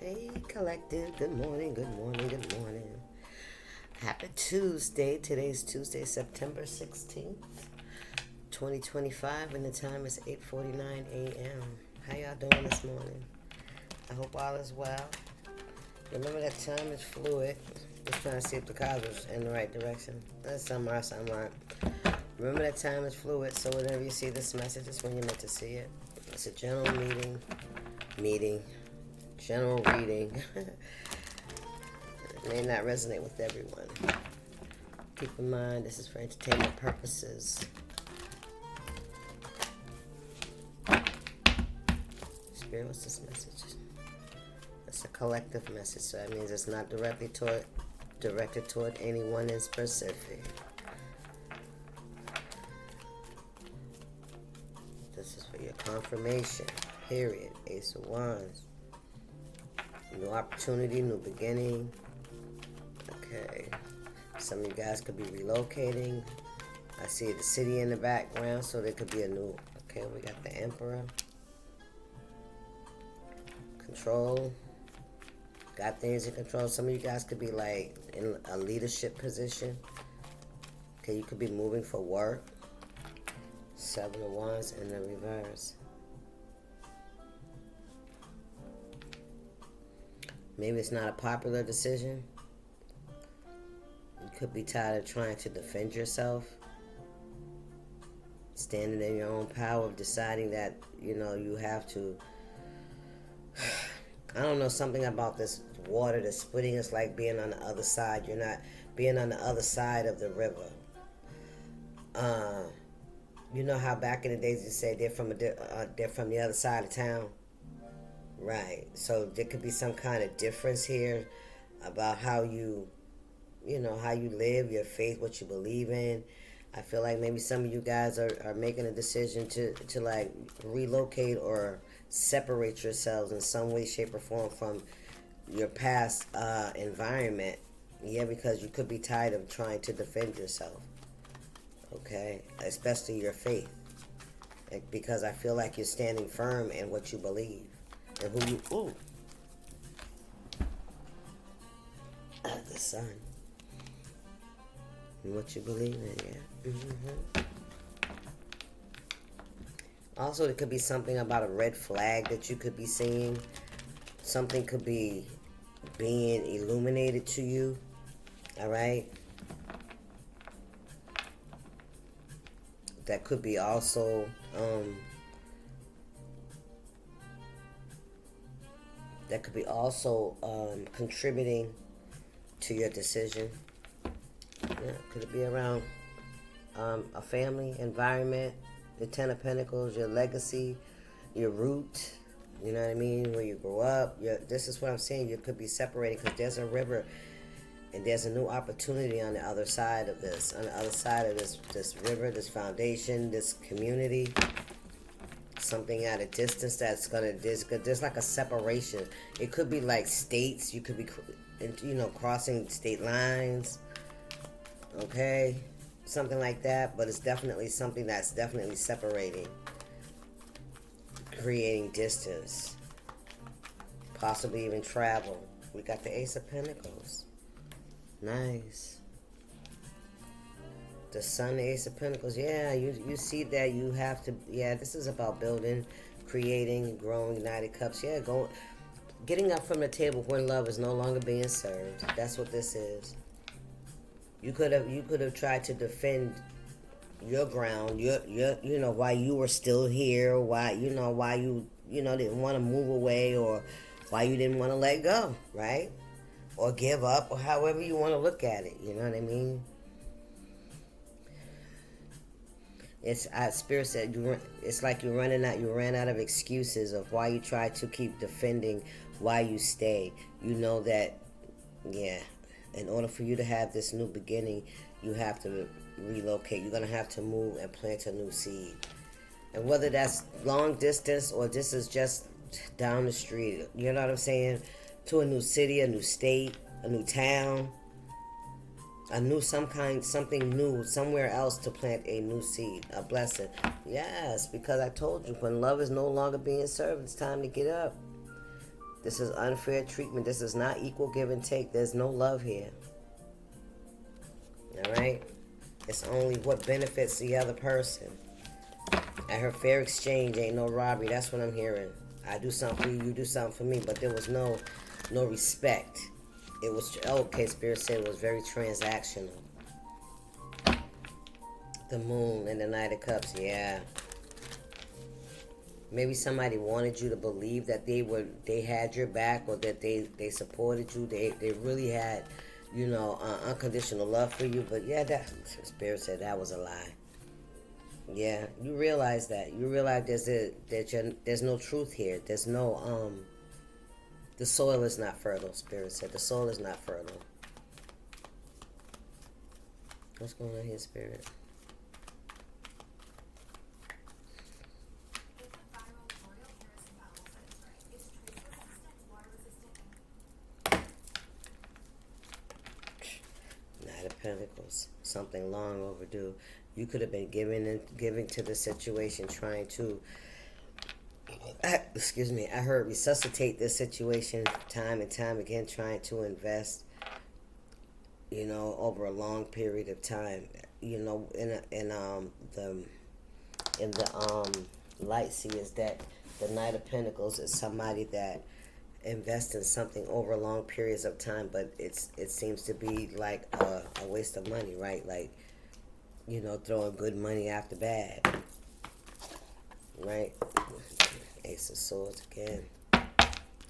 Hey, collective. Good morning, good morning, good morning. Happy Tuesday. Today's Tuesday, September 16th, 2025, and the time is 8:49 a.m. How y'all doing this morning? I hope all is well. Remember that time is fluid. Just trying to see if the cards was in the right direction. Some are, some aren't. Remember that time is fluid, so whenever you see this message, it's when you're meant to see it. It's a general general reading. It may not resonate with everyone. Keep in mind, this is for entertainment purposes. Spirit, what's this message? It's a collective message, so that means it's not directed toward anyone in specific. This is for your confirmation. Period. Ace of Wands. New opportunity, new beginning. Okay. Some of you guys could be relocating. I see the city in the background, so there could be a new... Okay, we got the Emperor. Control. Got things in control. Some of you guys could be like in a leadership position. Okay, you could be moving for work. Seven of Wands in the reverse. Maybe it's not a popular decision. You could be tired of trying to defend yourself. Standing in your own power, of deciding that, you have to... I don't know, something about this water that's splitting. It's like being on the other side. You're not being on the other side of the river. You know how back in the days you say they're from the other side of town? Right. So there could be some kind of difference here about how you live, your faith, what you believe in. I feel like maybe some of you guys are making a decision to like relocate or separate yourselves in some way, shape, or form from your past environment. Yeah, because you could be tired of trying to defend yourself. Okay? Especially your faith. Because I feel like you're standing firm in what you believe. And who you... Ooh. The sun. And what you believe in, yeah. Mm-hmm. Also, there could be something about a red flag that you could be seeing. Something could be being illuminated to you. All right? That could be also... contributing to your decision. Yeah, could it be around a family, environment, the Ten of Pentacles, your legacy, your root, you know what I mean, where you grew up. This is what I'm saying. You could be separating because there's a river and there's a new opportunity on the other side of this, on the other side of this river, this foundation, this community. Something at a distance that's there's like a separation. It could be like states. You could be, crossing state lines. Okay, something like that. But it's definitely something that's definitely separating, creating distance, possibly even travel. We got the Ace of Pentacles. Nice. The Sun, the Ace of Pentacles. Yeah, you see that you have to... Yeah, this is about building, creating, growing, United Cups. Yeah, getting up from the table when love is no longer being served. That's what this is. You could have tried to defend your ground. Why you were still here. Why you didn't want to move away, or why you didn't want to let go, right? Or give up, or however you want to look at it. You know what I mean? Spirit said it's like you ran out of excuses of why you try to keep defending why you stay. You know that, yeah, in order for you to have this new beginning, you have to relocate. You're going to have to move and plant a new seed. And whether that's long distance or this is just down the street, you know what I'm saying? To a new city, a new state, a new town. Something new, somewhere else to plant a new seed, a blessing. Yes, because I told you, when love is no longer being served, it's time to get up. This is unfair treatment. This is not equal give and take. There's no love here. All right? It's only what benefits the other person. I heard fair exchange ain't no robbery. That's what I'm hearing. I do something for you, you do something for me, but there was no respect. It was, okay, Spirit said it was very transactional. The moon and the Knight of Cups, yeah. Maybe somebody wanted you to believe that they had your back, or that they supported you. They really had, unconditional love for you. But yeah, that Spirit said that was a lie. Yeah, you realize that. You realize there's no truth here. There's no the soil is not fertile. Spirit said the soil is not fertile. What's going on here, Spirit? Knight of Pentacles. Something long overdue. You could have been giving to the situation, trying to, excuse me, I heard resuscitate this situation time and time again, trying to invest, over a long period of time. In the light see is that the Knight of Pentacles is somebody that invests in something over long periods of time, but it seems to be like a waste of money, right? Like, throwing good money after bad, right? Ace of Swords again.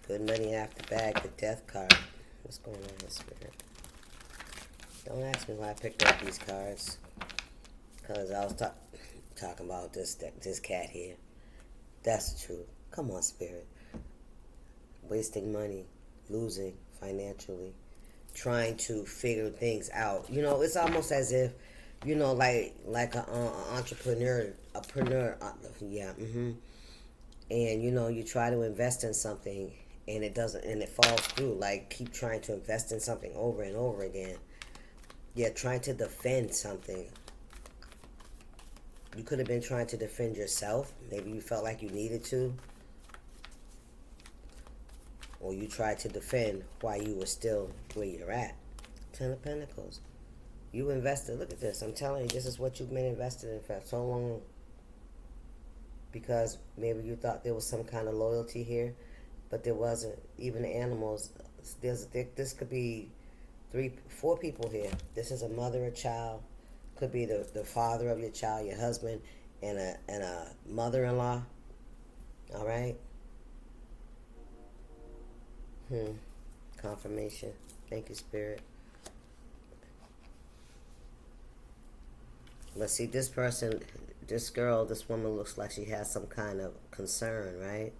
Good money after bad. The Death card. What's going on here, Spirit? Don't ask me why I picked up these cards, because I was talking about this cat here. That's the truth. Come on, Spirit. Wasting money, losing financially, trying to figure things out. It's almost as if, like an entrepreneur, yeah, and you try to invest in something and it doesn't, and it falls through. Like, keep trying to invest in something over and over again. Yeah, trying to defend something. You could have been trying to defend yourself. Maybe you felt like you needed to. Or you tried to defend while you were still where you're at. Ten of Pentacles. You invested. Look at this. I'm telling you, this is what you've been invested in for so long. Because maybe you thought there was some kind of loyalty here, but there wasn't. Even the animals. This could be 4 people here. This is a mother, a child. Could be the father of your child, your husband, and a mother-in-law. All right. Confirmation. Thank you, Spirit. But see, this person, this girl, this woman looks like she has some kind of concern, right?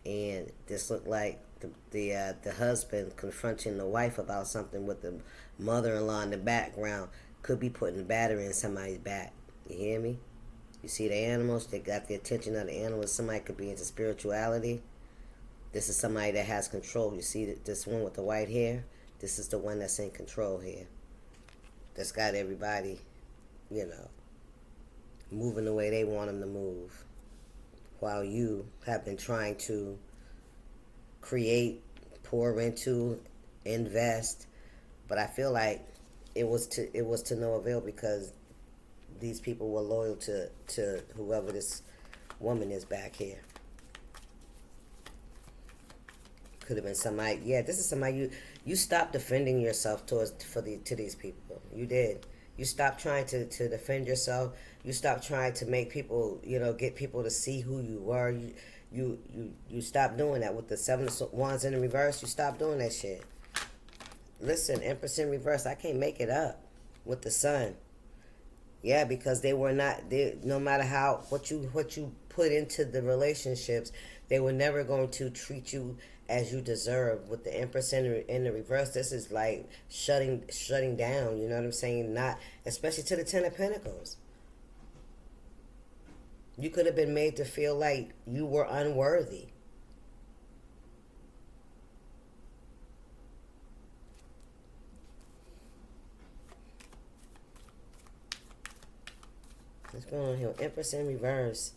And this looked like the husband confronting the wife about something with the mother-in-law in the background. Could be putting a battery in somebody's back. You hear me? You see the animals? They got the attention of the animals. Somebody could be into spirituality. This is somebody that has control. You see this one with the white hair? This is the one that's in control here. That's got everybody, moving the way they want them to move. While you have been trying to create, pour into, invest. But I feel like it was to no avail, because these people were loyal to whoever this woman is back here. Could have been somebody. Yeah, this is somebody you stopped defending yourself to these people. You did. You stopped trying to defend yourself. You stopped trying to make people, get people to see who you were. You stopped doing that with the 7 of Wands in the reverse. You stopped doing that shit. Listen, Empress in reverse. I can't make it up with the Sun. Yeah, because they were not. No matter what you put into the relationships, they were never going to treat you as you deserve. With the Empress in the reverse, this is like shutting down. You know what I'm saying? Not especially to the Ten of Pentacles. You could have been made to feel like you were unworthy. What's going on here? Empress in reverse.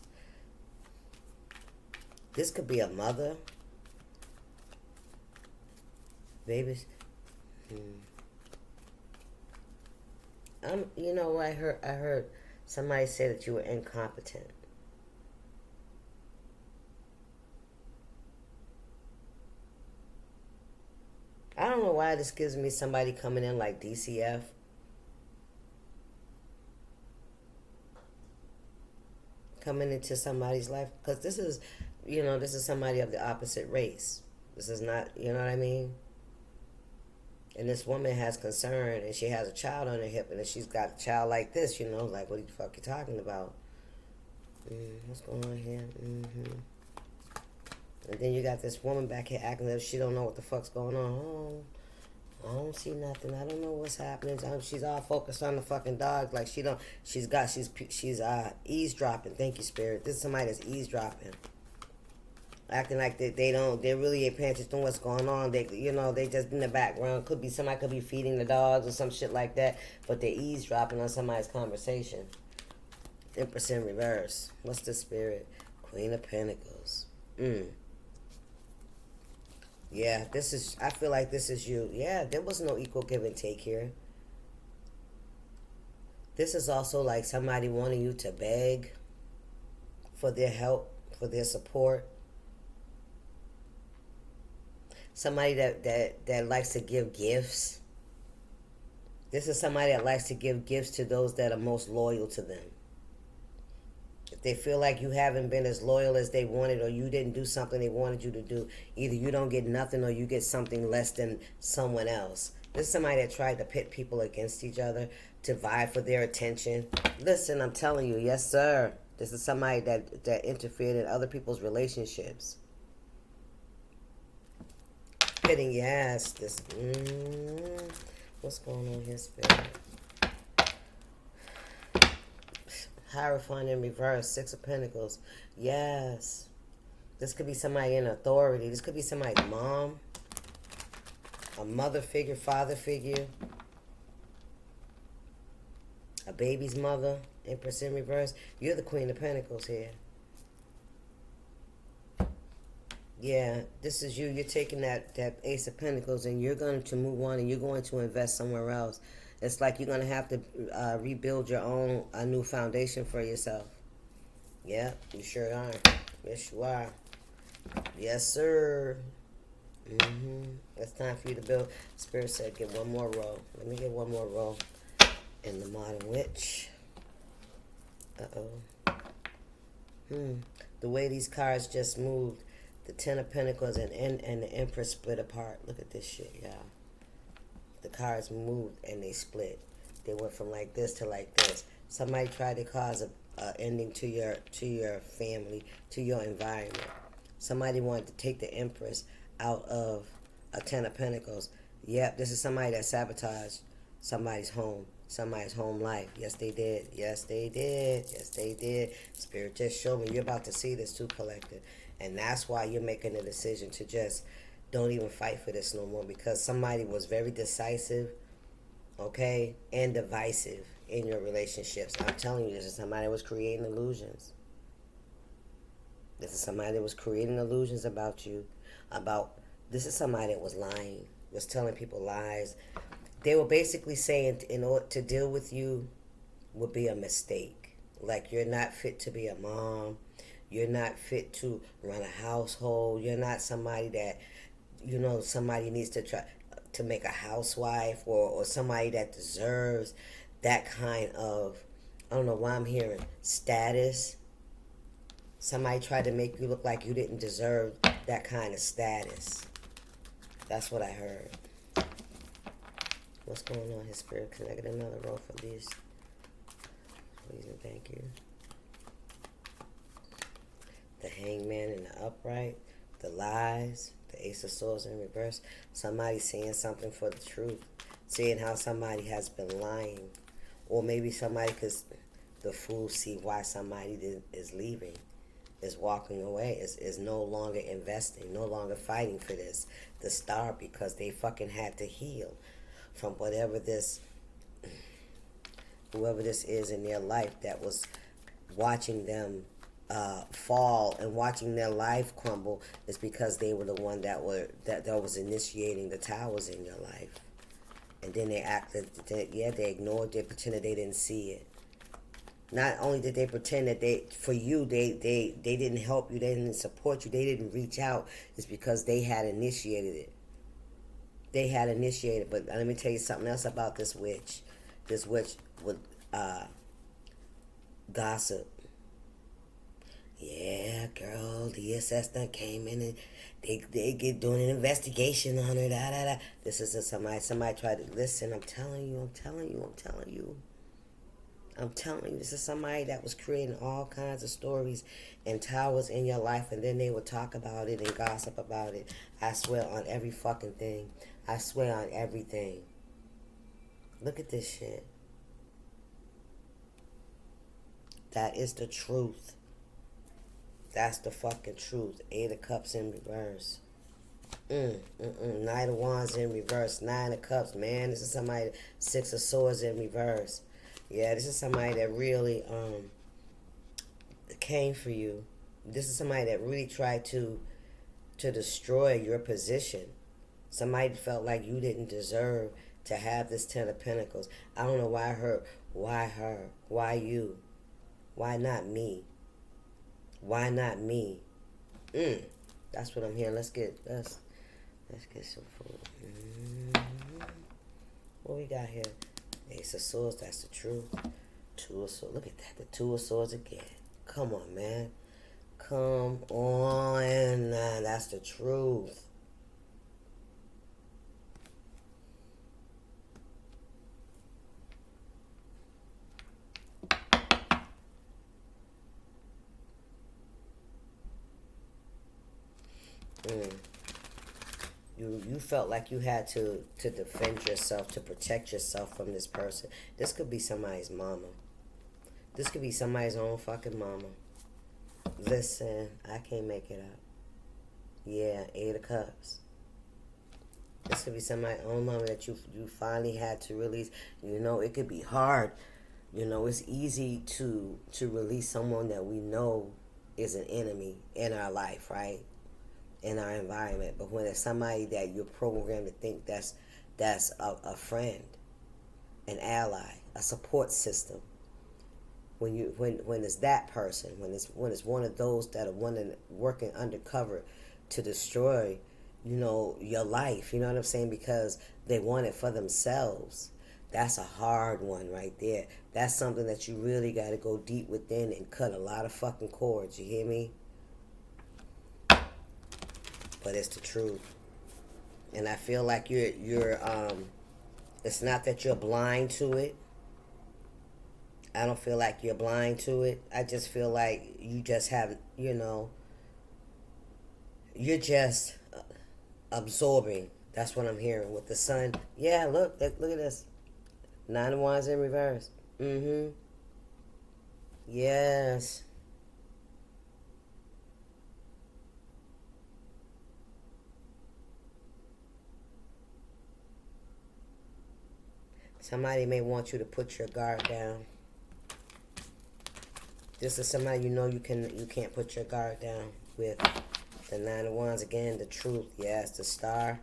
This could be a mother Babies. You know what I heard? I heard somebody say that you were incompetent. I don't know why this gives me somebody coming in like DCF. Coming into somebody's life. Because this is, this is somebody of the opposite race. This is not, you know what I mean? And this woman has concern, and she has a child on her hip, and if she's got a child like this, like, what the fuck you talking about? What's going on here? And then you got this woman back here acting as if she don't know what the fuck's going on. Oh, I don't see nothing. I don't know what's happening. She's all focused on the fucking dog. Like she's eavesdropping. Thank you, Spirit. This is somebody that's eavesdropping. Acting like they really ain't paying attention to what's going on. They just in the background. Somebody could be feeding the dogs or some shit like that, but they're eavesdropping on somebody's conversation. Empress in reverse. What's the Spirit? Queen of Pentacles. Yeah, I feel like this is you. Yeah, there was no equal give and take here. This is also like somebody wanting you to beg for their help, for their support. Somebody that likes to give gifts. This is somebody that likes to give gifts to those that are most loyal to them. If they feel like you haven't been as loyal as they wanted, or you didn't do something they wanted you to do, either you don't get nothing or you get something less than someone else. This is somebody that tried to pit people against each other to vie for their attention. Listen, I'm telling you, yes, sir. This is somebody that interfered in other people's relationships. Pitting your ass. What's going on here, Spirit? Hierophant in reverse. 6 of Pentacles. Yes. This could be somebody in authority. This could be somebody's mom. A mother figure, father figure. A baby's mother. Empress in reverse. You're the Queen of Pentacles here. Yeah, this is you. You're taking that Ace of Pentacles and you're going to move on and you're going to invest somewhere else. It's like you're going to have to rebuild a new foundation for yourself. Yeah, you sure are. Yes, you are. Yes, sir. It's time for you to build. Spirit said get one more row. Let me get one more row in the Modern Witch. The way these cards just moved. The 10 of Pentacles and the Empress split apart. Look at this shit, y'all. The cards moved and they split. They went from like this to like this. Somebody tried to cause a ending to your family, to your environment. Somebody wanted to take the Empress out of a 10 of Pentacles. Yep, this is somebody that sabotaged somebody's home life. Yes, they did. Yes, they did. Yes, they did. Spirit just showed me. You're about to see this too, collective. And that's why you're making the decision to just don't even fight for this no more, because somebody was very decisive, okay, and divisive in your relationships. I'm telling you, this is somebody that was creating illusions. This is somebody that was creating illusions about you. This is somebody that was lying, was telling people lies. They were basically saying in order to deal with you would be a mistake. Like you're not fit to be a mom. You're not fit to run a household. You're not somebody that, somebody needs to try to make a housewife, or somebody that deserves that kind of, I don't know why I'm hearing, status. Somebody tried to make you look like you didn't deserve that kind of status. That's what I heard. What's going on here, Spirit? Can I get another roll for these? Please and thank you. The Hangman in the upright, the lies, the Ace of Swords in reverse. Somebody saying something for the truth, seeing how somebody has been lying, or maybe somebody, because the Fool see why somebody is leaving, is walking away, is no longer investing, no longer fighting for this. The Star, because they fucking had to heal from whoever this is in their life that was watching them fall and watching their life crumble is because they were the one that was initiating the towers in your life. And then they acted, they ignored it, pretended they didn't see it. Not only did they pretend that they didn't help you, they didn't support you, they didn't reach out, it's because they had initiated it. They had initiated. But let me tell you something else about this witch. This witch would gossip. Yeah, girl, DSS done came in and they get doing an investigation on her. Da da da. This is somebody tried to listen. I'm telling you. This is somebody that was creating all kinds of stories and towers in your life, and then they would talk about it and gossip about it. I swear on every fucking thing. I swear on everything. Look at this shit. That is the truth. That's the fucking truth. 8 of Cups in reverse. Knight of Wands in reverse. 9 of Cups. Man, this is somebody. 6 of Swords in reverse. Yeah, this is somebody that really came for you. This is somebody that really tried to destroy your position. Somebody felt like you didn't deserve to have this 10 of Pentacles. I don't know why her. Why her? Why you? Why not me? Why not me? That's what I'm hearing. Let's get some food. What we got here? Ace of Swords. That's the truth. 2 of Swords. Look at that. The 2 of Swords again. Come on, man. Come on. That's the truth. You felt like you had to defend yourself, to protect yourself from this person. This could be somebody's mama. This could be somebody's own fucking mama. Listen, I can't make it up. Yeah, 8 of Cups. This could be somebody's own mama that you finally had to release. You know, it could be hard. You know, it's easy to release someone that we know is an enemy in our life, right? In our environment. But when it's somebody that you're programmed to think that's a friend, an ally, a support system, when it's that person, when it's one of those that are working undercover to destroy, you know, your life, you know what I'm saying, because they want it for themselves, that's a hard one right there. That's something that you really got to go deep within and cut a lot of fucking cords, you hear me? But it's the truth. And I feel like you're it's not that you're blind to it. I don't feel like you're blind to it. I just feel like you just have, you know, you're just absorbing. That's what I'm hearing with the Sun. Yeah, look at this. 9 of Wands in reverse. Yes. Somebody may want you to put your guard down. This is somebody you know you can't put your guard down with. The 9 of Wands again, the truth. Yes, the Star.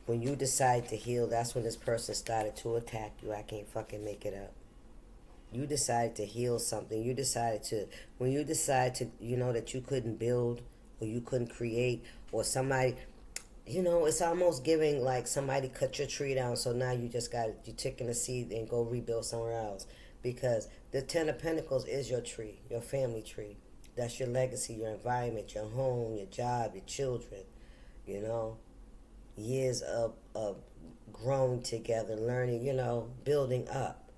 When you decide to heal, that's when this person started to attack you. I can't fucking make it up. You decided to heal something. When you decide to, you know, that you couldn't build or you couldn't create, or somebody, you know, it's almost giving like somebody cut your tree down, so now you just got you taking the seed and go rebuild somewhere else. Because the 10 of Pentacles is your tree, your family tree. That's your legacy, your environment, your home, your job, your children. You know, years of growing together, learning, you know, building up.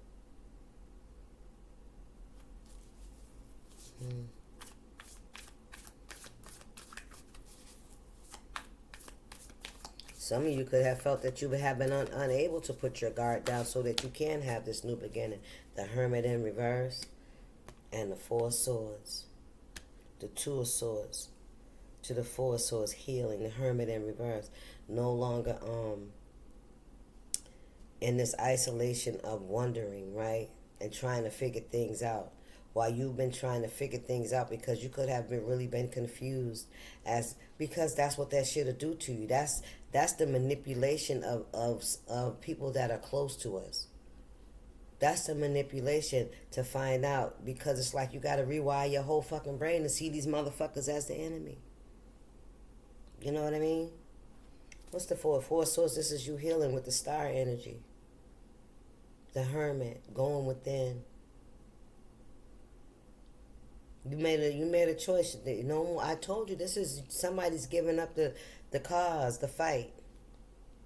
Some of you could have felt that you have been unable to put your guard down so that you can have this new beginning. The Hermit in reverse and the 4 of Swords. The 2 of Swords to the 4 of Swords, healing. The Hermit in reverse. No longer in this isolation of wondering, right? And trying to figure things out. while you've been trying to figure things out, because you could have really been confused, because that's what that shit'll do to you. That's the manipulation of people that are close to us. That's the manipulation to find out, because it's like you got to rewire your whole fucking brain to see these motherfuckers as the enemy. You know what I mean? What's the four? Four swords. This is you healing with the star energy. The hermit, going within. You made a choice. You know, I told you, this is somebody's giving up the cause, the fight.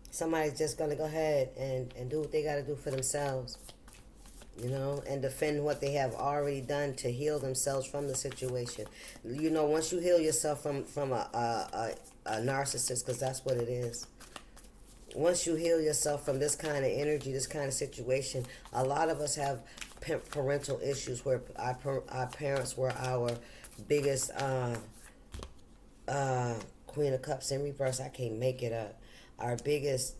Somebody's just gonna go ahead and do what they gotta do for themselves. You know, and defend what they have already done to heal themselves from the situation. You know, once you heal yourself from a narcissist, because that's what it is. Once you heal yourself from this kind of energy, this kind of situation, a lot of us have parental issues where our parents were our biggest Queen of Cups in reverse. I can't make it up. Our biggest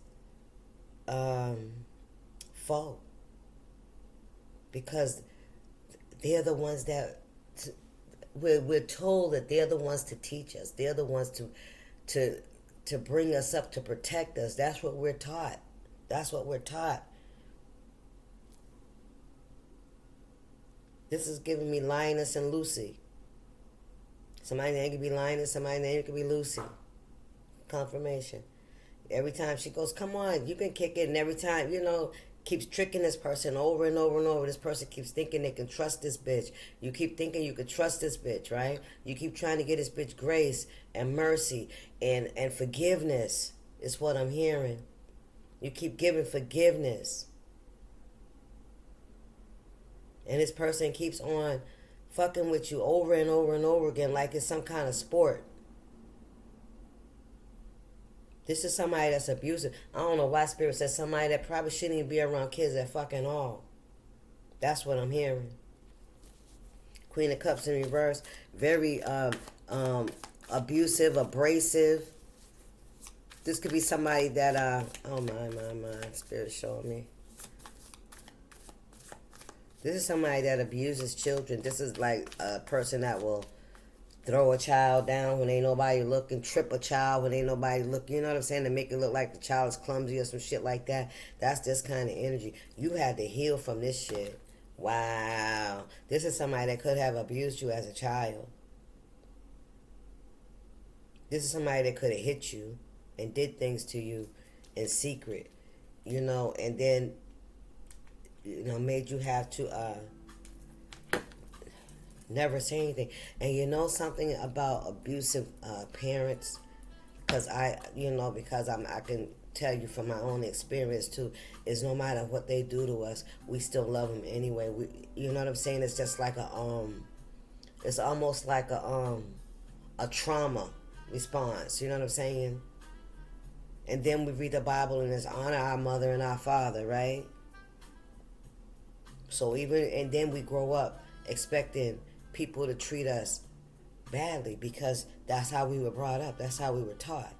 foe. Because they're the ones that we're told that they're the ones to teach us. They're the ones to bring us up, to protect us. That's what we're taught. That's what we're taught. This is giving me Lioness and Lucy. Somebody's name could be Lioness, somebody's name could be Lucy. Confirmation. Every time she goes, come on, you can kick it. And every time, you know, keeps tricking this person over and over and over. This person keeps thinking they can trust this bitch. You keep thinking you can trust this bitch, right? You keep trying to get this bitch grace and mercy and forgiveness is what I'm hearing. You keep giving forgiveness. And this person keeps on fucking with you over and over and over again like it's some kind of sport. This is somebody that's abusive. I don't know why Spirit says somebody that probably shouldn't even be around kids at fucking all. That's what I'm hearing. Queen of Cups in reverse. Very abusive, abrasive. This could be somebody that, oh my, Spirit showing me. This is somebody that abuses children. This is like a person that will throw a child down when ain't nobody looking, trip a child when ain't nobody looking, you know what I'm saying, to make it look like the child is clumsy or some shit like that. That's this kind of energy. You had to heal from this shit. Wow. This is somebody that could have abused you as a child. This is somebody that could have hit you and did things to you in secret, you know, and then, you know, made you have to, never say anything. And you know something about abusive parents, because I can tell you from my own experience too, is no matter what they do to us, we still love them anyway. You know what I'm saying? It's just like it's almost like a trauma response. You know what I'm saying? And then we read the Bible and it's honor our mother and our father, right? So and then we grow up expecting people to treat us badly because that's how we were brought up. That's how we were taught.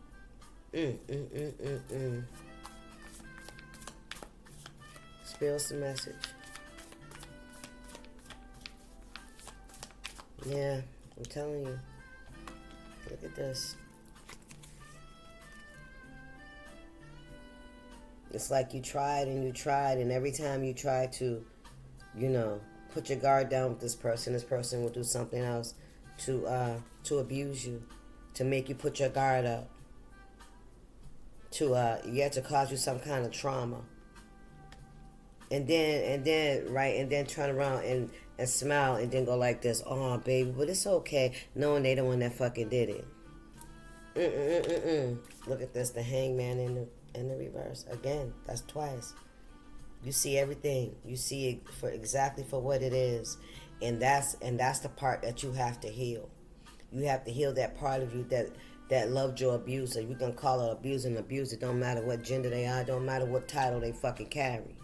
Spills the message. Yeah, I'm telling you. Look at this. It's like you tried, and every time you try to, you know, put your guard down with this person will do something else to abuse you, to make you put your guard up, to cause you some kind of trauma. And then turn around and smile and then go like this, oh baby, but it's okay, knowing they the one that fucking did it. Look at this, the Hangman in the reverse. Again, that's twice. You see everything. You see it for exactly for what it is. And that's the part that you have to heal. You have to heal that part of you that loved your abuser. You can call it abuser and abuse. It don't matter what gender they are. It don't matter what title they fucking carry.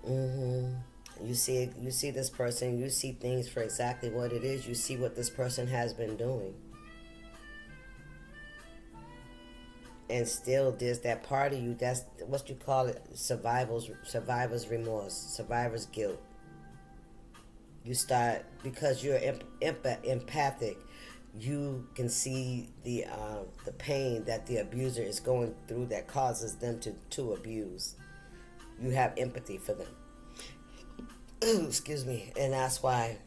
You see this person. You see things for exactly what it is. You see what this person has been doing. And still there's that part of you, that's what you call it, survivor's remorse, survivor's guilt. You start, because you're empathic, you can see the pain that the abuser is going through that causes them to abuse. You have empathy for them. Excuse me. And that's why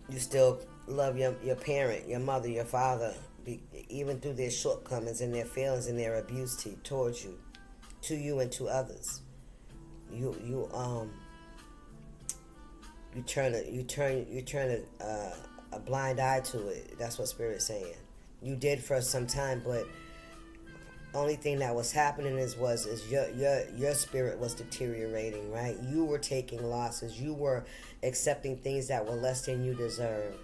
you still love your parent, your mother, your father, even through their shortcomings and their failings and their abuse towards you, to you and to others. You turn a blind eye to it. That's what Spirit's saying. You did for some time, but only thing that was happening is your spirit was deteriorating, right? You were taking losses. You were accepting things that were less than you deserved.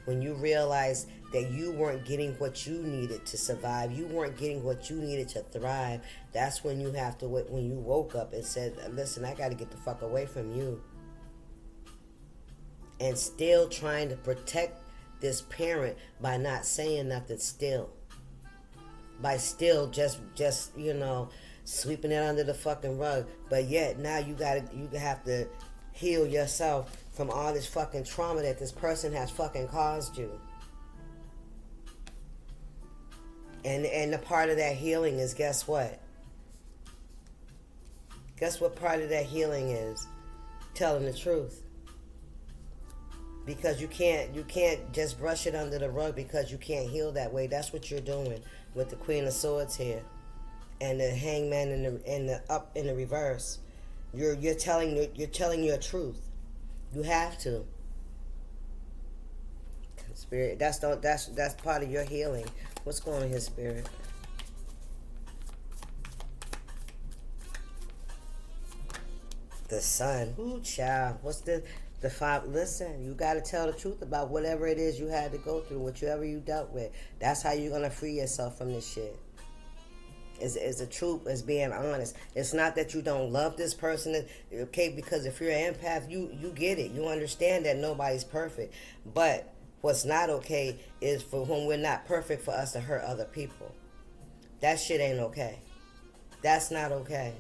When you realized that you weren't getting what you needed to survive, you weren't getting what you needed to thrive, that's when you have to, when you woke up and said, listen, I got to get the fuck away from you. And still trying to protect this parent by not saying nothing still. By still just sweeping it under the fucking rug. But yet now you have to heal yourself from all this fucking trauma that this person has fucking caused you. And the part of that healing is, guess what? Guess what part of that healing is? Telling the truth. Because you can't just brush it under the rug because you can't heal that way. That's what you're doing with the Queen of Swords here, and the Hangman in the up in the reverse. You're telling your truth. You have to. Spirit, that's part of your healing. What's going on here, Spirit? The Sun. Ooh, child. What's the five? Listen, you got to tell the truth about whatever it is you had to go through, whatever you dealt with. That's how you're going to free yourself from this shit. Is the truth, is being honest. It's not that you don't love this person, okay, because if you're an empath, you get it. You understand that nobody's perfect. But what's not okay is for when we're not perfect for us to hurt other people. That shit ain't okay. That's not okay.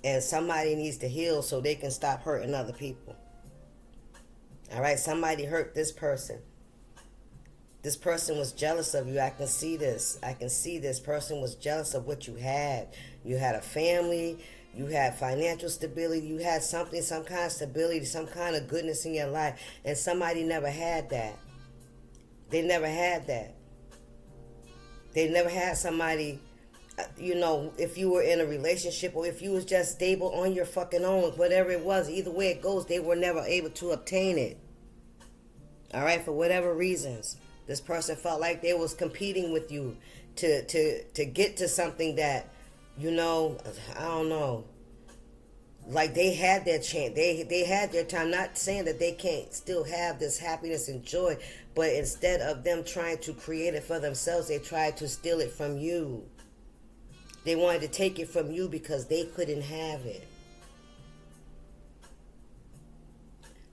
And somebody needs to heal so they can stop hurting other people. All right, somebody hurt this person. This person was jealous of you. I can see this. This person was jealous of what you had. You had a family. You had financial stability. You had something, some kind of stability, some kind of goodness in your life. And somebody never had that. They never had that. They never had somebody, if you were in a relationship or if you was just stable on your fucking own, whatever it was, either way it goes, they were never able to obtain it. All right, for whatever reasons. This person felt like they was competing with you to get to something that, I don't know. Like they had their chance. They had their time. Not saying that they can't still have this happiness and joy, but instead of them trying to create it for themselves, they tried to steal it from you. They wanted to take it from you because they couldn't have it.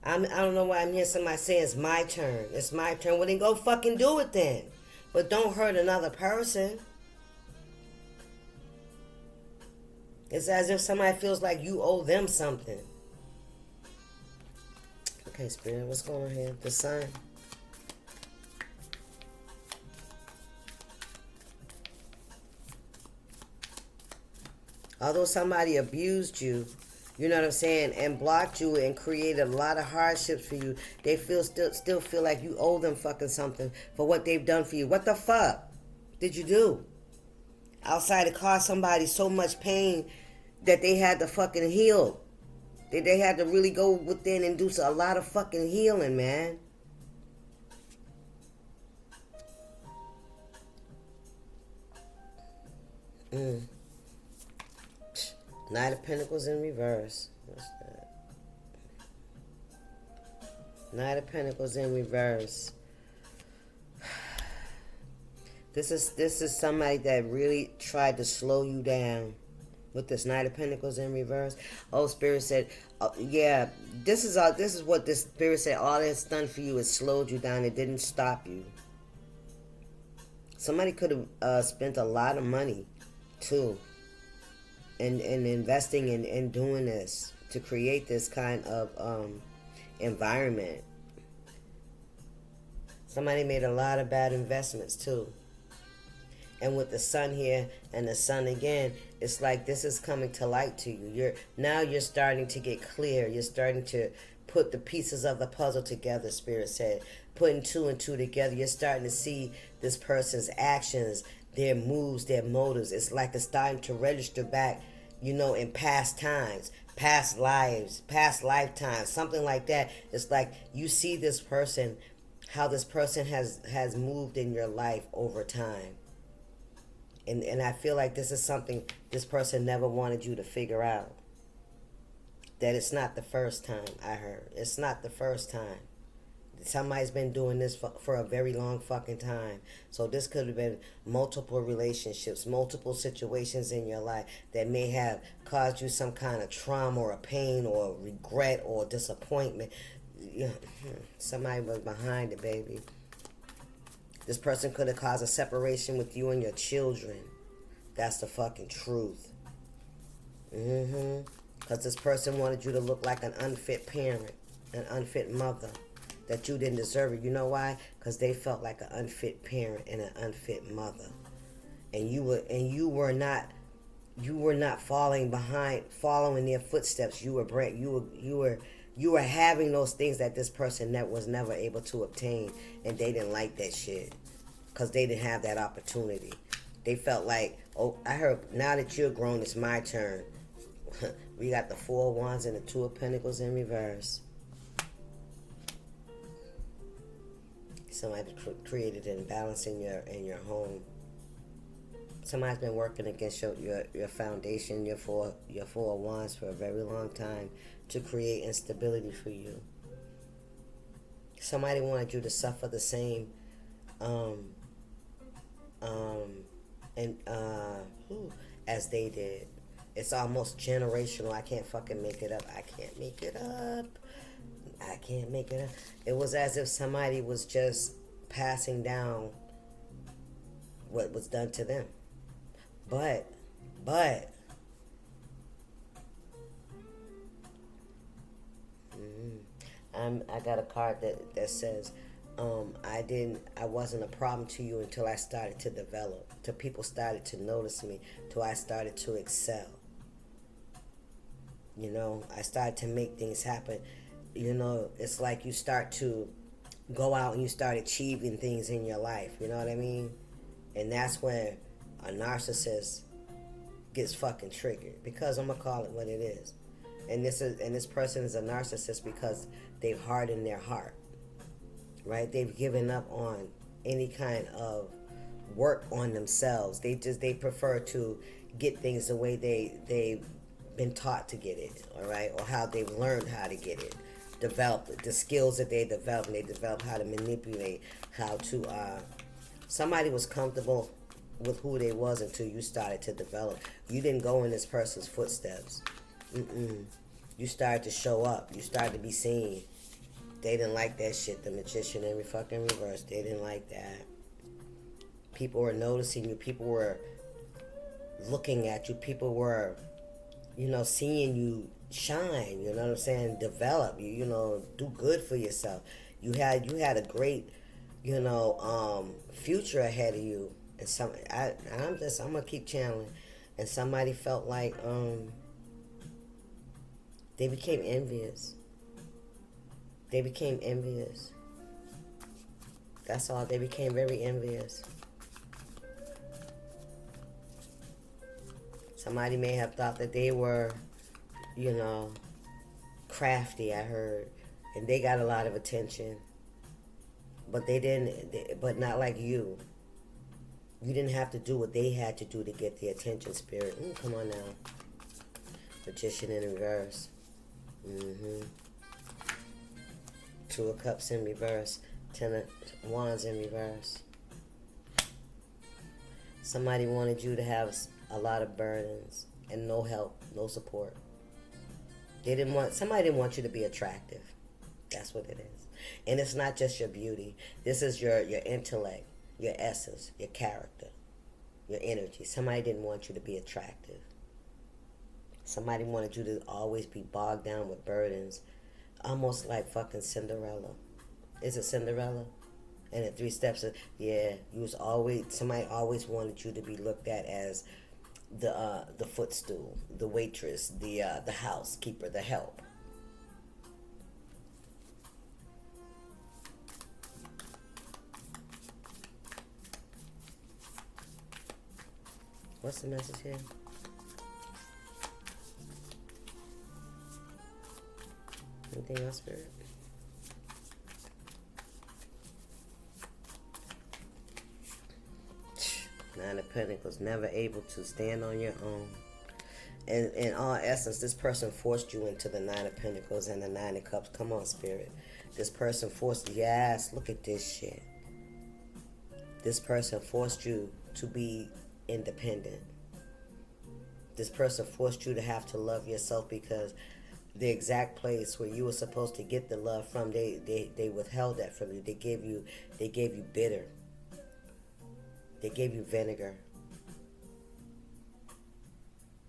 I don't know why I'm hearing somebody saying it's my turn. It's my turn. Well, then go fucking do it then. But don't hurt another person. It's as if somebody feels like you owe them something. Okay, Spirit, what's going on here? The Sun. Although somebody abused you, you know what I'm saying, and blocked you and created a lot of hardships for you, they still feel like you owe them fucking something for what they've done for you. What the fuck did you do? Outside, it caused somebody so much pain that they had to fucking heal. They had to really go within and do a lot of fucking healing, man. Knight of Pentacles in reverse. What's that? Knight of Pentacles in reverse. This is somebody that really tried to slow you down with this Knight of Pentacles in reverse. Oh, Spirit said, yeah, this is what this Spirit said. All it's done for you is slowed you down. It didn't stop you. Somebody could have spent a lot of money, too, in investing in doing this to create this kind of environment. Somebody made a lot of bad investments, too. And with the sun here and the sun again, it's like this is coming to light to you. You're starting to get clear. You're starting to put the pieces of the puzzle together, Spirit said. Putting two and two together. You're starting to see this person's actions, their moves, their motives. It's like it's starting to register back, in past times, past lives, past lifetimes, something like that. It's like you see this person, how this person has moved in your life over time. And I feel like this is something this person never wanted you to figure out. That it's not the first time, I heard. It's not the first time. Somebody's been doing this for a very long fucking time. So this could have been multiple relationships, multiple situations in your life that may have caused you some kind of trauma or pain or regret or disappointment. Somebody was behind it, baby. This person could have caused a separation with you and your children. That's the fucking truth. Because this person wanted you to look like an unfit parent, an unfit mother, that you didn't deserve it. You know why? Because they felt like an unfit parent and an unfit mother. And you were not following their footsteps. You were having those things that this person was never able to obtain, and they didn't like that shit because they didn't have that opportunity. They felt like, oh, I heard, now that you're grown, it's my turn. We got the 4 of Wands and the 2 of Pentacles in reverse. Somebody created an imbalance in your home. Somebody's been working against your foundation, your four of Wands for a very long time to create instability for you. Somebody wanted you to suffer the same as they did. It's almost generational. I can't fucking make it up. I can't make it up. It was as if somebody was just passing down what was done to them. But I got a card that says, I wasn't a problem to you until I started to develop, till people started to notice me, till I started to excel. I started to make things happen. It's like you start to go out and you start achieving things in your life. You know what I mean? And that's when a narcissist gets fucking triggered, because I'm gonna call it what it is. And this person is a narcissist because they've hardened their heart, right? They've given up on any kind of work on themselves. They prefer to get things the way they've been taught to get it, all right, or how they've learned how to get it, develop the skills that they develop, and they develop how to manipulate, how to. Somebody was comfortable with who they was until you started to develop. You didn't go in this person's footsteps. You started to show up. You started to be seen. They didn't like that shit. The Magician in fucking reverse. They didn't like that. People were noticing you. People were looking at you. People were, seeing you shine. You know what I'm saying? Develop. Do good for yourself. You had a great, future ahead of you. And I'm gonna keep channeling. And somebody felt like they became envious. They became envious. That's all. They became very envious. Somebody may have thought that they were, crafty, I heard, and they got a lot of attention. But they didn't, but not like you. You didn't have to do what they had to do to get the attention, Spirit. Come on now. Magician in reverse. 2 of Cups in reverse. 10 of Wands in reverse. Somebody wanted you to have a lot of burdens and no help, no support. Somebody didn't want you to be attractive. That's what it is. And it's not just your beauty. This is your intellect. your essence, your character, your energy. Somebody didn't want you to be attractive. Somebody wanted you to always be bogged down with burdens, almost like fucking Cinderella. Is it Cinderella? And the 3 steps of, yeah, you was always, somebody always wanted you to be looked at as the footstool, the waitress, the housekeeper, the help. What's the message here? Anything else, Spirit? Nine of Pentacles, never able to stand on your own. And in all essence, this person forced you into the Nine of Pentacles and the Nine of Cups. Come on, Spirit. This person forced, yes, look at this shit. This person forced you to be independent. This person forced you to have to love yourself, because the exact place where you were supposed to get the love from, they withheld that from you. They gave you bitter. They gave you vinegar.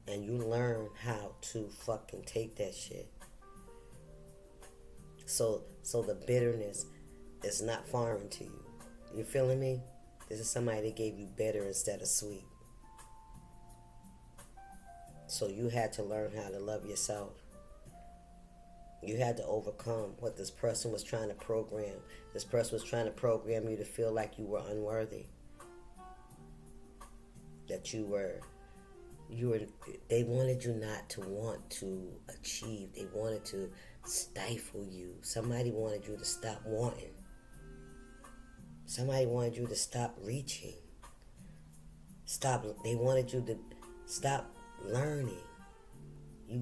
And you learn how to fucking take that shit. So the bitterness is not foreign to you. You feeling me? This is somebody that gave you bitter instead of sweet. So you had to learn how to love yourself. You had to overcome what this person was trying to program. This person was trying to program you to feel like you were unworthy. That you were, they wanted you not to want to achieve. They wanted to stifle you. Somebody wanted you to stop wanting. Somebody wanted you to stop reaching. They wanted you to stop learning. You're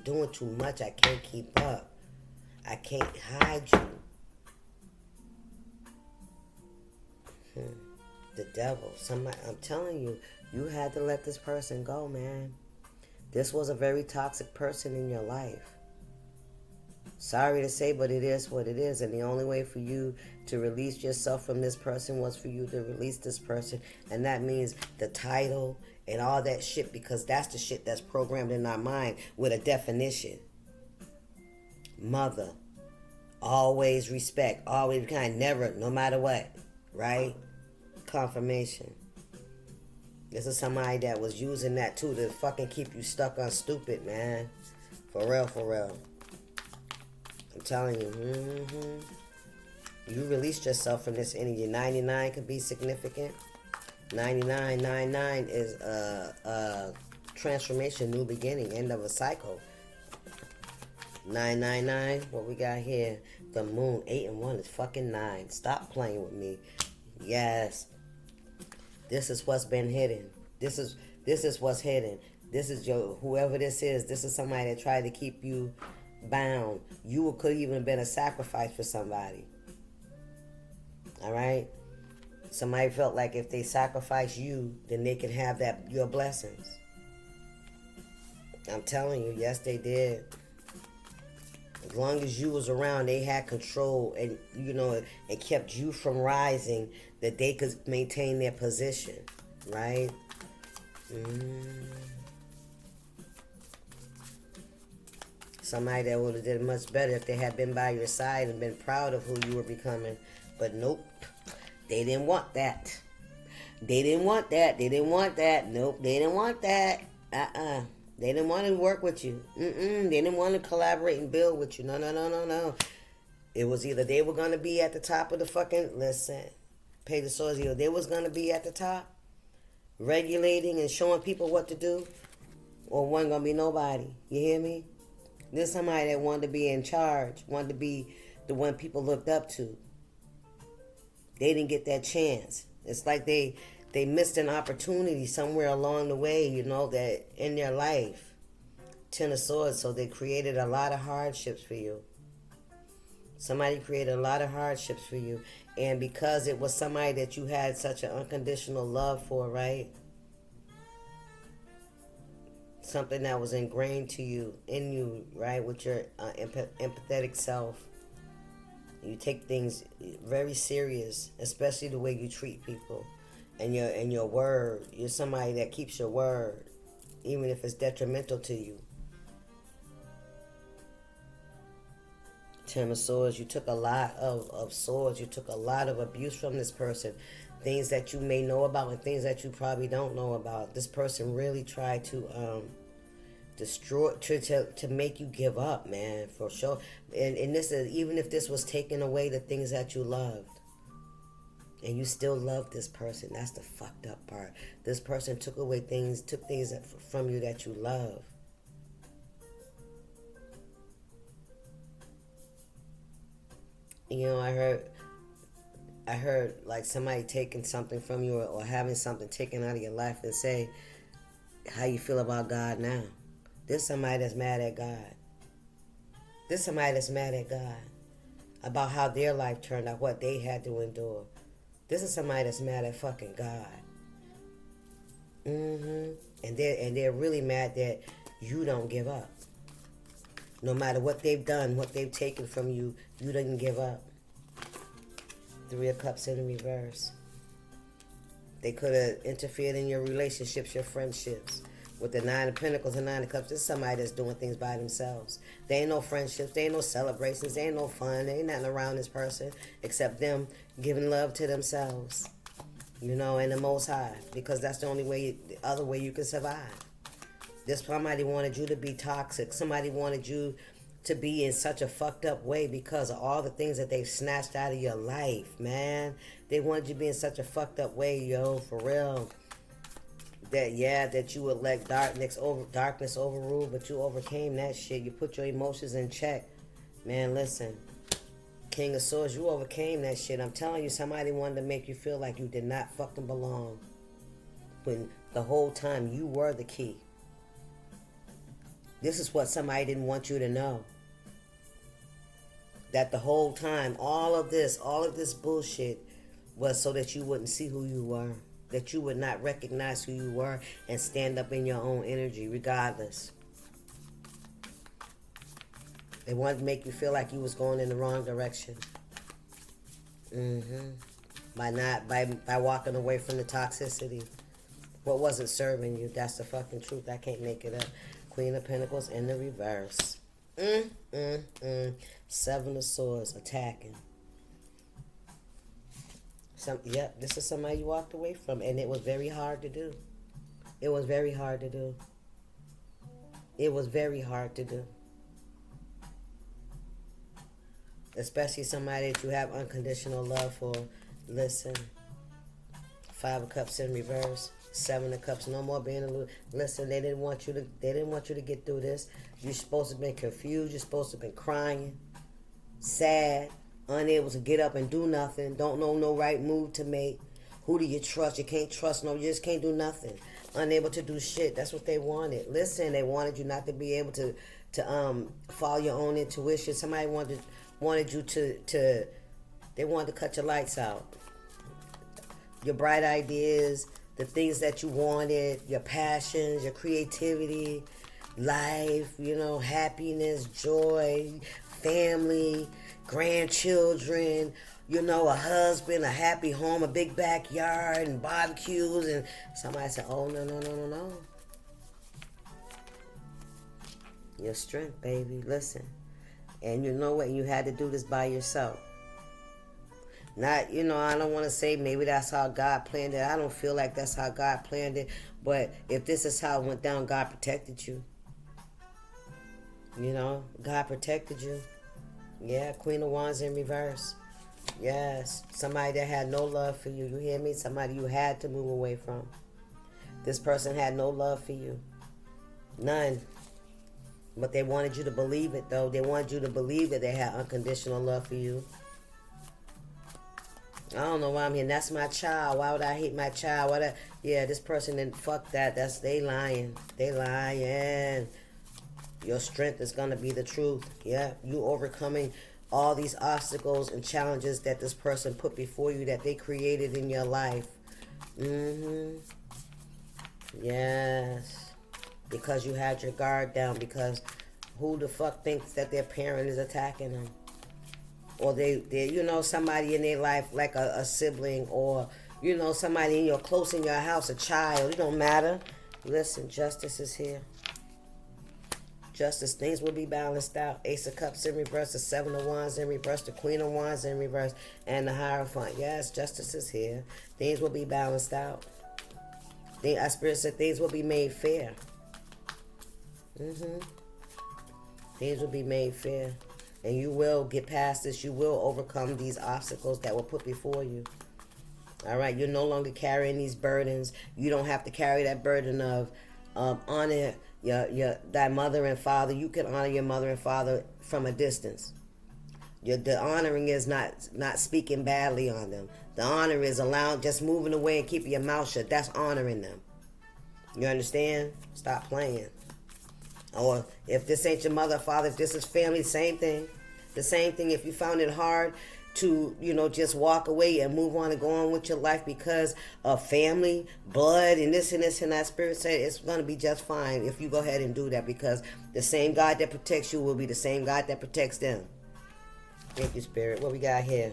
doing too much. I can't keep up. I can't hide you. The devil. I'm telling you, you had to let this person go, man. This was a very toxic person in your life. Sorry to say, but it is what it is. And the only way for you to release yourself from this person was for you to release this person. And that means the title and all that shit, because that's the shit that's programmed in our mind with a definition. Mother. Always respect. Always kind. Never, no matter what. Right? Confirmation. This is somebody that was using that too to fucking keep you stuck on stupid, man. For real, for real. I'm telling you. You released yourself from this energy. 99 could be significant. 99 is a transformation, new beginning, end of a cycle. 999, what we got here? The moon. 8 and 1 is fucking 9. Stop playing with me. Yes. This is what's been hidden. This is what's hidden. This is whoever this is. This is somebody that tried to keep you bound. You could even have been a sacrifice for somebody. All right? Somebody felt like if they sacrifice you, then they can have your blessings. I'm telling you, yes, they did. As long as you was around, they had control, and it kept you from rising, that they could maintain their position, right? Somebody that would have did much better if they had been by your side and been proud of who you were becoming. But nope, they didn't want that. They didn't want that. They didn't want that. Nope, they didn't want that. They didn't want to work with you. They didn't want to collaborate and build with you. No. It was either they were going to be at the top of the fucking, pay the swords, either they was going to be at the top, regulating and showing people what to do, or wasn't going to be nobody. You hear me? There's somebody that wanted to be in charge, wanted to be the one people looked up to. They didn't get that chance. It's like they missed an opportunity somewhere along the way, that in their life. 10 of Swords, so they created a lot of hardships for you. Somebody created a lot of hardships for you. And because it was somebody that you had such an unconditional love for, right? Something that was ingrained in you, right? With your empathetic self. You take things very serious, especially the way you treat people, and your word. You're somebody that keeps your word, even if it's detrimental to you. Ten of Swords, you took a lot of swords. You took a lot of abuse from this person. Things that you may know about and things that you probably don't know about. This person really tried to destroy, to make you give up, man, for sure. And this is, even if this was taking away the things that you loved, and you still love this person, that's the fucked up part. This person took things from you that you love. You know, I heard like somebody taking something from you, or having something taken out of your life, and say, how you feel about God now? This somebody that's mad at God. This somebody that's mad at God about how their life turned out, what they had to endure. This is somebody that's mad at fucking God. And they're really mad that you don't give up. No matter what they've done, what they've taken from you, you didn't give up. Three of Cups in reverse. They could have interfered in your relationships, your friendships. With the Nine of Pentacles and Nine of Cups, this is somebody that's doing things by themselves. There ain't no friendships, there ain't no celebrations, there ain't no fun, there ain't nothing around this person except them giving love to themselves. You know, and the Most High. Because that's the only way, the other way you can survive. This somebody wanted you to be toxic. Somebody wanted you to be in such a fucked up way because of all the things that they've snatched out of your life, man. They wanted you to be in such a fucked up way, yo, for real. That you would let darkness overrule, but you overcame that shit. You put your emotions in check. Man, listen. King of Swords, you overcame that shit. I'm telling you, somebody wanted to make you feel like you did not fucking belong. When the whole time you were the key. This is what somebody didn't want you to know. That the whole time, all of this bullshit was so that you wouldn't see who you were. That you would not recognize who you were and stand up in your own energy regardless. They wanted to make you feel like you was going in the wrong direction. By walking away from the toxicity. What wasn't serving you, that's the fucking truth. I can't make it up. Queen of Pentacles in the reverse. Seven of Swords attacking. This is somebody you walked away from, and it was very hard to do. It was very hard to do. It was very hard to do. Especially somebody that you have unconditional love for. Listen. Five of Cups in reverse. Seven of Cups. No more being a little. Listen, they didn't want you to get through this. You're supposed to have been confused. You're supposed to have been crying, sad, unable to get up and do nothing. Don't know no right move to make. Who do you trust? You can't trust no. You just can't do nothing. Unable to do shit. That's what they wanted. Listen, they wanted you not to be able to follow your own intuition. Somebody wanted you to. They wanted to cut your lights out. Your bright ideas, the things that you wanted, your passions, your creativity, life, you know, happiness, joy, family, grandchildren, you know, a husband, a happy home, a big backyard, and barbecues, and somebody said, oh, no. Your strength, baby, listen. And you know what, you had to do this by yourself. Not, you know, I don't want to say maybe that's how God planned it. I don't feel like that's how God planned it. But if this is how it went down, God protected you. You know, God protected you. Yeah, Queen of Wands in reverse. Yes, somebody that had no love for you. You hear me? Somebody you had to move away from. This person had no love for you. None. But they wanted you to believe it, though. They wanted you to believe that they had unconditional love for you. I don't know why I'm here. That's my child. Why would I hate my child? Yeah, this person didn't fuck that. They lying. They lying. Your strength is going to be the truth. Yeah, you overcoming all these obstacles and challenges that this person put before you, that they created in your life. Yes. Because you had your guard down. Because who the fuck thinks that their parent is attacking them? or they you know, somebody in their life, like a sibling, or you know, somebody in your close in your house, a child. It don't matter. Listen, justice is here. Justice, things will be balanced out. Ace of Cups in reverse, the Seven of Wands in reverse, the Queen of Wands in reverse, and the Hierophant. Yes, justice is here. Things will be balanced out. Our Spirit said things will be made fair. Things will be made fair. And you will get past this. You will overcome these obstacles that were put before you. All right, you're no longer carrying these burdens. You don't have to carry that burden of honor thy mother and father. You can honor your mother and father from a distance. The honoring is not speaking badly on them. The honor is just moving away and keeping your mouth shut. That's honoring them. You understand? Stop playing. Or if this ain't your mother or father, if this is family, same thing. The same thing. If you found it hard to, you know, just walk away and move on and go on with your life because of family, blood, and this and this and that, Spirit said it's going to be just fine if you go ahead and do that, because the same God that protects you will be the same God that protects them. Thank you, Spirit. What we got here?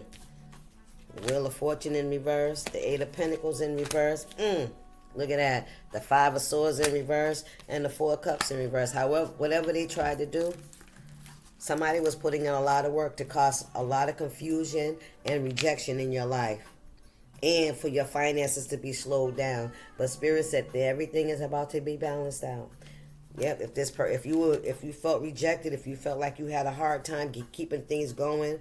The Wheel of Fortune in reverse, the Eight of Pentacles in reverse. Look at that. The Five of Swords in reverse and the Four of Cups in reverse. However, whatever they tried to do, somebody was putting in a lot of work to cause a lot of confusion and rejection in your life, and for your finances to be slowed down. But Spirit said that everything is about to be balanced out. Yep. If you felt rejected, if you felt like you had a hard time keeping things going,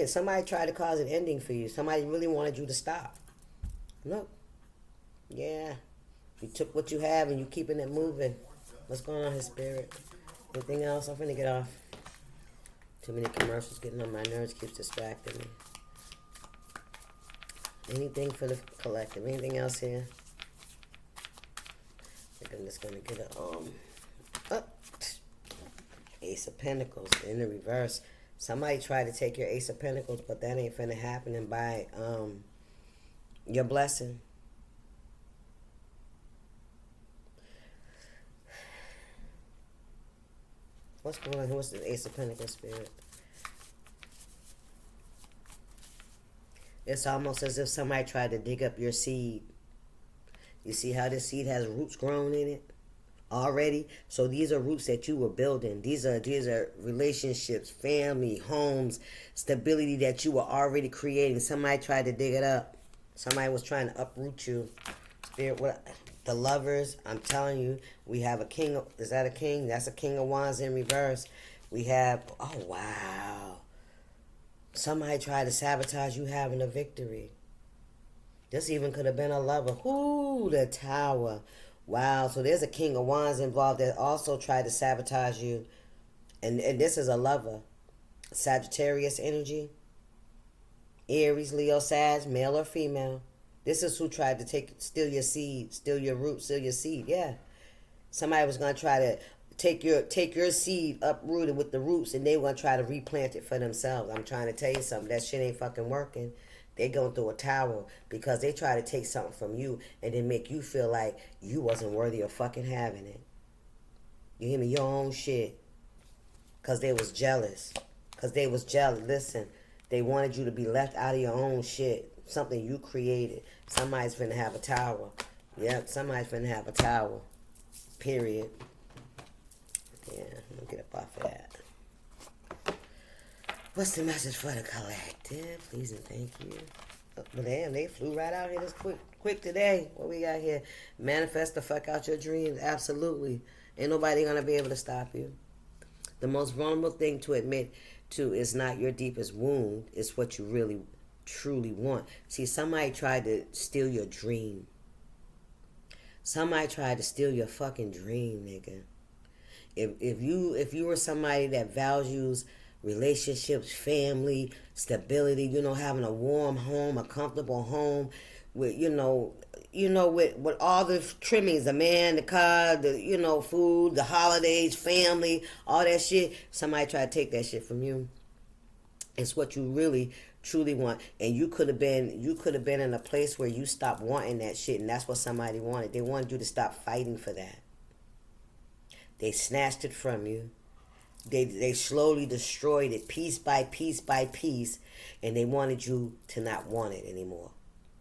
somebody tried to cause an ending for you. Somebody really wanted you to stop. Look. Yeah. You took what you have and you keeping it moving. What's going on here, Spirit? Anything else? I'm finna get off. Too many commercials getting on my nerves, keeps distracting me. Anything for the collective? Anything else here? I think I'm just gonna get Ace of Pentacles in the reverse. Somebody tried to take your Ace of Pentacles, but that ain't finna happen, and by your blessing. What's going on? What's the Ace of Pentacles, Spirit? It's almost as if somebody tried to dig up your seed. You see how this seed has roots grown in it already? So these are roots that you were building. These are relationships, family, homes, stability that you were already creating. Somebody tried to dig it up. Somebody was trying to uproot you. Spirit, what? The Lovers, I'm telling you, we have a king. Is that a king? That's a King of Wands in reverse. We have, oh, wow. Somebody tried to sabotage you having a victory. This even could have been a lover. Ooh, the Tower. Wow, so there's a King of Wands involved that also tried to sabotage you. And this is a lover. Sagittarius energy. Aries, Leo, Sag, male or female. This is who tried to steal your seed, steal your root, steal your seed. Yeah. Somebody was going to try to take your seed uprooted with the roots, and they were going to try to replant it for themselves. I'm trying to tell you something. That shit ain't fucking working. They going through a tower because they try to take something from you and then make you feel like you wasn't worthy of fucking having it. You hear me? Your own shit. Because they was jealous. Listen, they wanted you to be left out of your own shit. Something you created. Somebody's finna have a tower. Yep, somebody's finna have a tower. Period. Yeah, I'm gonna get up off of that. What's the message for the collective? Please and thank you. Oh, damn, they flew right out here this quick today. What we got here? Manifest the fuck out your dreams. Absolutely. Ain't nobody gonna be able to stop you. The most vulnerable thing to admit to is not your deepest wound. It's what you really truly want. See, somebody tried to steal your dream. Somebody tried to steal your fucking dream, nigga. If you were somebody that values relationships, family, stability, you know, having a warm home, a comfortable home with, with all the trimmings, the man, the car, the, food, the holidays, family, all that shit, somebody tried to take that shit from you. It's what you really truly want. And you could have been in a place where you stopped wanting that shit, and that's what somebody wanted. They wanted you to stop fighting for that. They snatched it from you. They slowly destroyed it piece by piece by piece, and they wanted you to not want it anymore.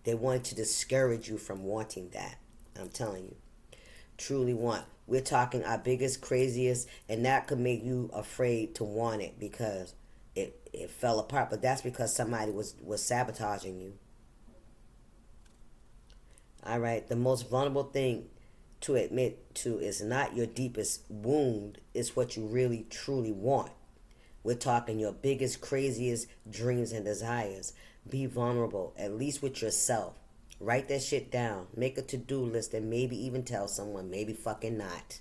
They wanted to discourage you from wanting that. I'm telling you. Truly want. We're talking our biggest, craziest, and that could make you afraid to want it because it fell apart. But that's because somebody was sabotaging you. All right. The most vulnerable thing to admit to is not your deepest wound. It's what you really, truly want. We're talking your biggest, craziest dreams and desires. Be vulnerable, at least with yourself. Write that shit down. Make a to-do list and maybe even tell someone. Maybe fucking not.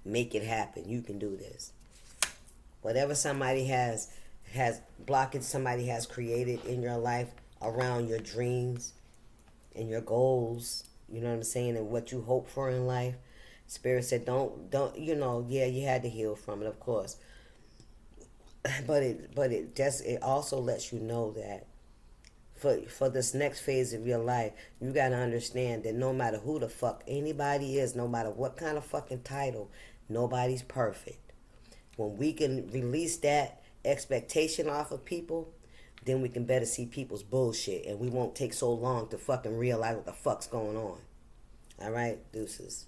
Make it happen. You can do this. Whatever somebody has blockage somebody has created in your life around your dreams and your goals, you know what I'm saying, and what you hope for in life. Spirit said don't yeah, you had to heal from it, of course. But it also lets you know that for this next phase of your life, you got to understand that no matter who the fuck anybody is, no matter what kind of fucking title, nobody's perfect. When we can release that expectation off of people, then we can better see people's bullshit, and we won't take so long to fucking realize what the fuck's going on. All right, deuces.